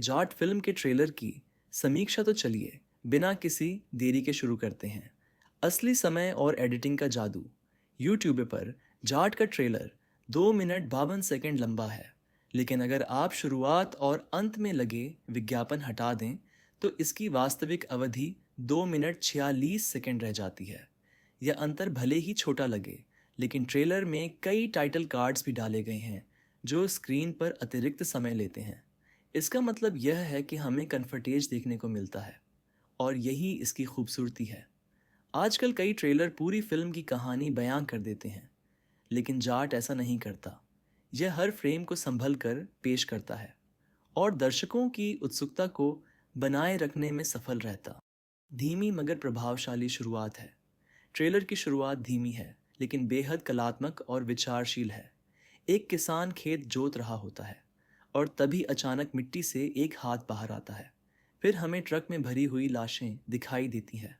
Jat film के trailer की समीक्षा तो चलिए बिना किसी देरी के शुरू करते हैं। असली समय और एडिटिंग का जादू। यूट्यूब पर जाट का ट्रेलर 2 मिनट 52 सेकंड लंबा है, लेकिन अगर आप शुरुआत और अंत में लगे विज्ञापन हटा दें तो इसकी वास्तविक अवधि 2 मिनट 46 सेकंड रह जाती है। यह अंतर भले ही छोटा लगे, लेकिन ट्रेलर में कई टाइटल कार्ड्स भी डाले गए हैं जो स्क्रीन पर अतिरिक्त समय लेते हैं। इसका मतलब यह है कि हमें कन्फर्टेज देखने को मिलता है, और यही इसकी खूबसूरती है। आजकल कई ट्रेलर पूरी फिल्म की कहानी बयां कर देते हैं, लेकिन जाट ऐसा नहीं करता। यह हर फ्रेम को संभल कर पेश करता है और दर्शकों की उत्सुकता को बनाए रखने में सफल रहता। धीमी मगर प्रभावशाली शुरुआत है। ट्रेलर की शुरुआत धीमी है, लेकिन बेहद कलात्मक और विचारशील है। एक किसान खेत जोत रहा होता है और तभी अचानक मिट्टी से एक हाथ बाहर आता है। फिर हमें ट्रक में भरी हुई लाशें दिखाई देती हैं।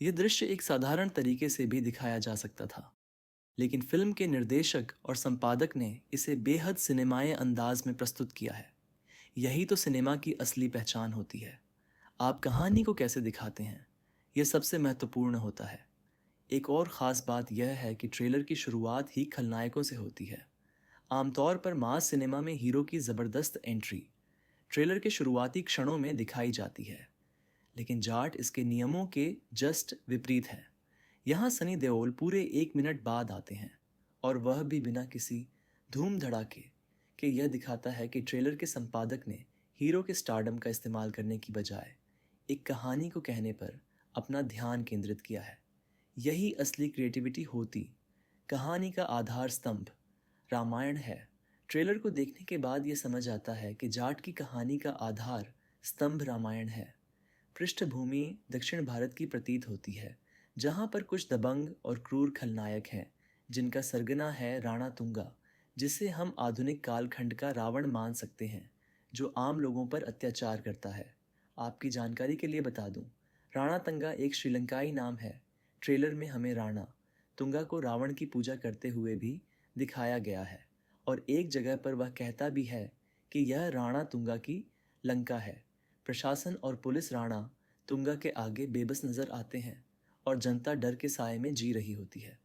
यह दृश्य एक साधारण तरीके से भी दिखाया जा सकता था, लेकिन फिल्म के निर्देशक और संपादक ने इसे बेहद सिनेमाई अंदाज में प्रस्तुत किया है। यही तो सिनेमा की असली पहचान होती है। आप कहानी को कैसे दिखाते हैं, यह सबसे महत्वपूर्ण होता है। एक और ख़ास बात यह है कि ट्रेलर की शुरुआत ही खलनायकों से होती है। आमतौर पर मास सिनेमा में हीरो की ज़बरदस्त एंट्री ट्रेलर के शुरुआती क्षणों में दिखाई जाती है, लेकिन जाट इसके नियमों के जस्ट विपरीत है। यहाँ सनी देओल पूरे 1 मिनट बाद आते हैं, और वह भी बिना किसी धूम धड़ाके के। यह दिखाता है कि ट्रेलर के संपादक ने हीरो के स्टारडम का इस्तेमाल करने की बजाय एक कहानी को कहने पर अपना ध्यान केंद्रित किया है। यही असली क्रिएटिविटी होती। कहानी का आधार स्तंभ रामायण है। ट्रेलर को देखने के बाद यह समझ आता है कि जाट की कहानी का आधार स्तंभ रामायण है। पृष्ठभूमि दक्षिण भारत की प्रतीत होती है, जहाँ पर कुछ दबंग और क्रूर खलनायक हैं जिनका सरगना है राणा तुंगा, जिसे हम आधुनिक कालखंड का रावण मान सकते हैं, जो आम लोगों पर अत्याचार करता है। आपकी जानकारी के लिए बता दूं, राणा तंगा एक श्रीलंकाई नाम है। ट्रेलर में हमें राणा तुंगा को रावण की पूजा करते हुए भी दिखाया गया है, और एक जगह पर वह कहता भी है कि यह राणा तुंगा की लंका है। प्रशासन और पुलिस राणा तुंगा के आगे बेबस नजर आते हैं, और जनता डर के साए में जी रही होती है।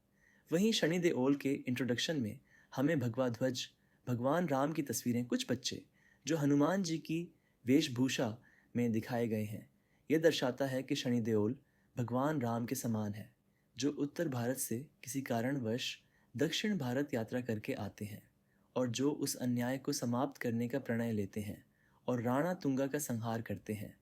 वहीं शनि देओल के इंट्रोडक्शन में हमें भगवा ध्वज भगवान राम की तस्वीरें, कुछ बच्चे जो हनुमान जी की वेशभूषा में दिखाए गए हैं। यह दर्शाता है कि शनि देओल भगवान राम के समान है, जो उत्तर भारत से किसी कारणवश दक्षिण भारत यात्रा करके आते हैं, और जो उस अन्याय को समाप्त करने का प्रणय लेते हैं और राणा तुंगा का संहार करते हैं।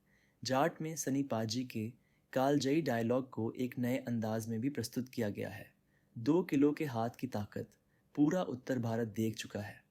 जाट में सनी पाजी के कालजयी डायलॉग को एक नए अंदाज में भी प्रस्तुत किया गया है। 2 किलो के हाथ की ताकत पूरा उत्तर भारत देख चुका है।